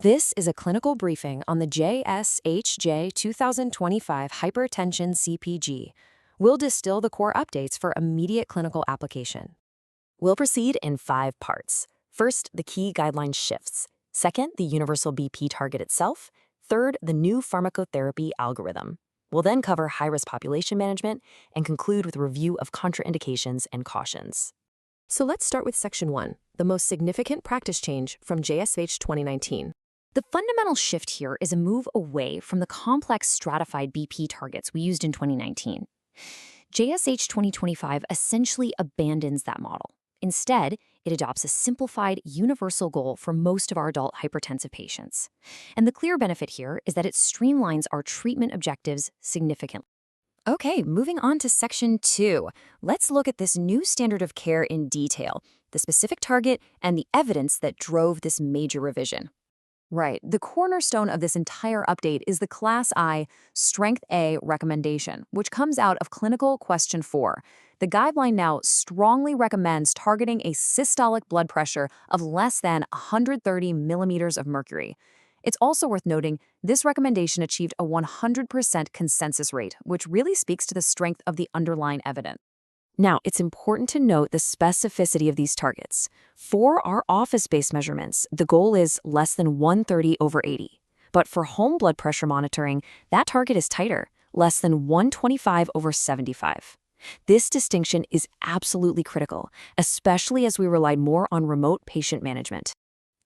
This is a clinical briefing on the JSH2025 Hypertension CPG. We'll distill the core updates for immediate clinical application. We'll proceed in 5 parts. First, the key guideline shifts. Second, the universal BP target itself. Third, the new pharmacotherapy algorithm. We'll then cover high-risk population management and conclude with a review of contraindications and cautions. So let's start with Section 1, the most significant practice change from JSH 2019. The fundamental shift here is a move away from the complex stratified BP targets we used in 2019. JSH 2025 essentially abandons that model. Instead, it adopts a simplified, universal goal for most of our adult hypertensive patients. And the clear benefit here is that it streamlines our treatment objectives significantly. Okay, moving on to Section 2. Let's look at this new standard of care in detail, the specific target, and the evidence that drove this major revision. Right, the cornerstone of this entire update is the Class I Strength A recommendation, which comes out of Clinical Question 4. The guideline now strongly recommends targeting a systolic blood pressure of less than 130 millimeters of mercury. It's also worth noting this recommendation achieved a 100% consensus rate, which really speaks to the strength of the underlying evidence. Now, it's important to note the specificity of these targets. For our office-based measurements, the goal is less than 130/80. But for home blood pressure monitoring, that target is tighter, less than 125/75. This distinction is absolutely critical, especially as we rely more on remote patient management.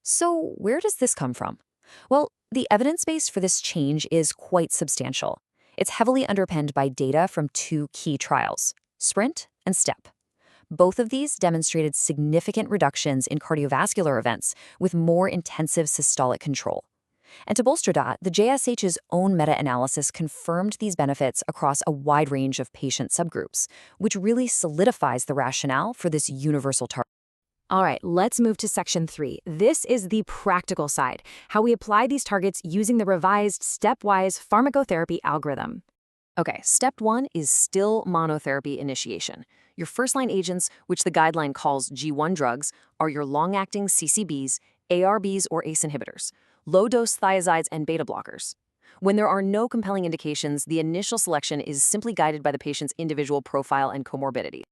So, where does this come from? Well, the evidence base for this change is quite substantial. It's heavily underpinned by data from 2 key trials, SPRINT and STEP. Both of these demonstrated significant reductions in cardiovascular events with more intensive systolic control. And to bolster that, the JSH's own meta-analysis confirmed these benefits across a wide range of patient subgroups, which really solidifies the rationale for this universal target. All right, let's move to Section 3. This is the practical side, how we apply these targets using the revised stepwise pharmacotherapy algorithm. Okay, Step 1 is still monotherapy initiation. Your first-line agents, which the guideline calls G1 drugs, are your long-acting CCBs, ARBs, or ACE inhibitors, low-dose thiazides, and beta blockers. When there are no compelling indications, the initial selection is simply guided by the patient's individual profile and comorbidity.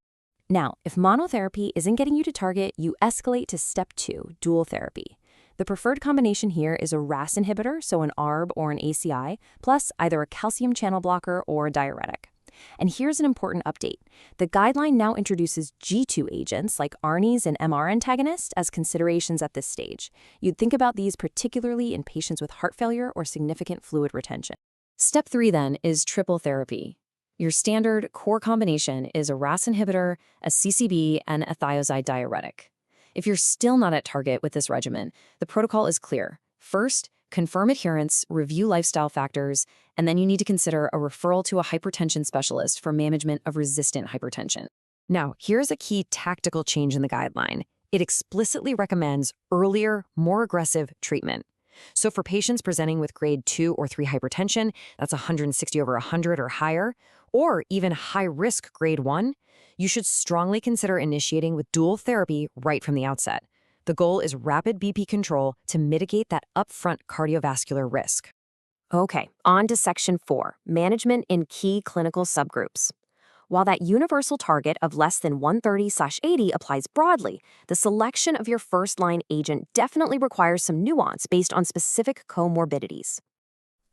Now, if monotherapy isn't getting you to target, you escalate to Step 2, dual therapy. The preferred combination here is a RAS inhibitor, so an ARB or an ACI, plus either a calcium channel blocker or a diuretic. And here's an important update. The guideline now introduces G2 agents like ARNIs and MR antagonists as considerations at this stage. You'd think about these particularly in patients with heart failure or significant fluid retention. Step 3 then is triple therapy. Your standard core combination is a RAS inhibitor, a CCB, and a thiazide diuretic. If you're still not at target with this regimen, the protocol is clear. First, confirm adherence, review lifestyle factors, and then you need to consider a referral to a hypertension specialist for management of resistant hypertension. Now, here's a key tactical change in the guideline. It explicitly recommends earlier, more aggressive treatment. So for patients presenting with grade 2 or 3 hypertension, that's 160/100 or higher, or even high-risk grade 1, you should strongly consider initiating with dual therapy right from the outset. The goal is rapid BP control to mitigate that upfront cardiovascular risk. Okay, on to Section 4, management in key clinical subgroups. While that universal target of less than 130/80 applies broadly, the selection of your first-line agent definitely requires some nuance based on specific comorbidities.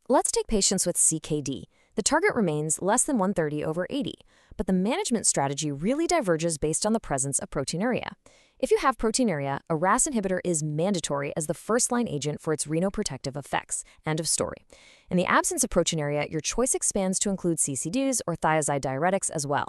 Let's take patients with CKD. The target remains less than 130/80, but the management strategy really diverges based on the presence of proteinuria. If you have proteinuria, a RAS inhibitor is mandatory as the first-line agent for its renoprotective effects. End of story. In the absence of proteinuria, your choice expands to include CCDs or thiazide diuretics as well.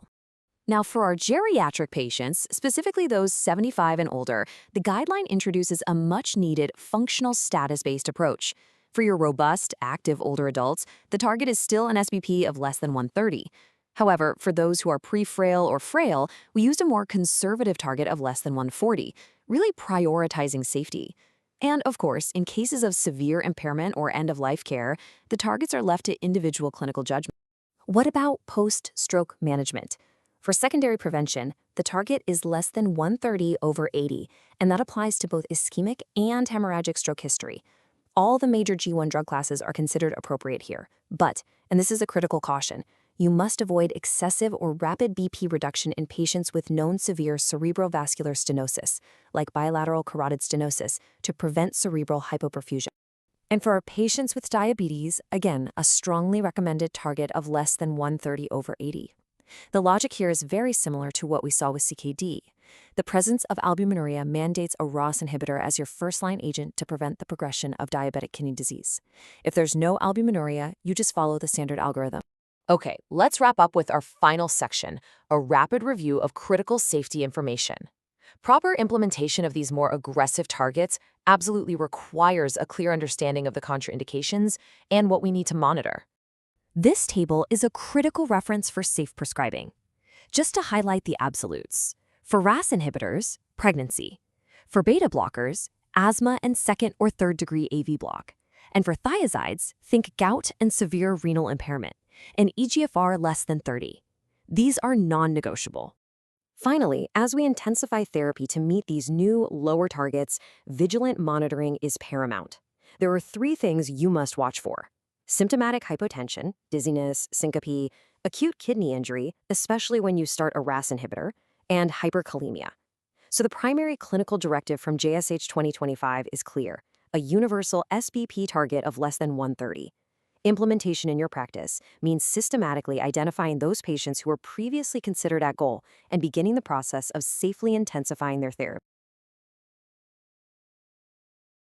Now, for our geriatric patients, specifically those 75 and older, the guideline introduces a much-needed functional status-based approach. For your robust, active older adults, the target is still an SBP of less than 130. However, for those who are pre-frail or frail, we used a more conservative target of less than 140, really prioritizing safety. And of course, in cases of severe impairment or end-of-life care, the targets are left to individual clinical judgment. What about post-stroke management? For secondary prevention, the target is less than 130/80, and that applies to both ischemic and hemorrhagic stroke history. All the major G1 drug classes are considered appropriate here. But, and this is a critical caution, you must avoid excessive or rapid BP reduction in patients with known severe cerebrovascular stenosis, like bilateral carotid stenosis, to prevent cerebral hypoperfusion. And for our patients with diabetes, again, a strongly recommended target of less than 130/80. The logic here is very similar to what we saw with CKD. The presence of albuminuria mandates a ROS inhibitor as your first-line agent to prevent the progression of diabetic kidney disease. If there's no albuminuria, you just follow the standard algorithm. Okay, let's wrap up with our final section, a rapid review of critical safety information. Proper implementation of these more aggressive targets absolutely requires a clear understanding of the contraindications and what we need to monitor. This table is a critical reference for safe prescribing. Just to highlight the absolutes. For RAS inhibitors, pregnancy. For beta blockers, asthma and second or third degree AV block. And for thiazides, think gout and severe renal impairment, and eGFR less than 30. These are non-negotiable. Finally, as we intensify therapy to meet these new, lower targets, vigilant monitoring is paramount. There are 3 things you must watch for: symptomatic hypotension, dizziness, syncope, acute kidney injury, especially when you start a RAS inhibitor, and hyperkalemia. So the primary clinical directive from JSH 2025 is clear: a universal SBP target of less than 130. Implementation in your practice means systematically identifying those patients who were previously considered at goal and beginning the process of safely intensifying their therapy.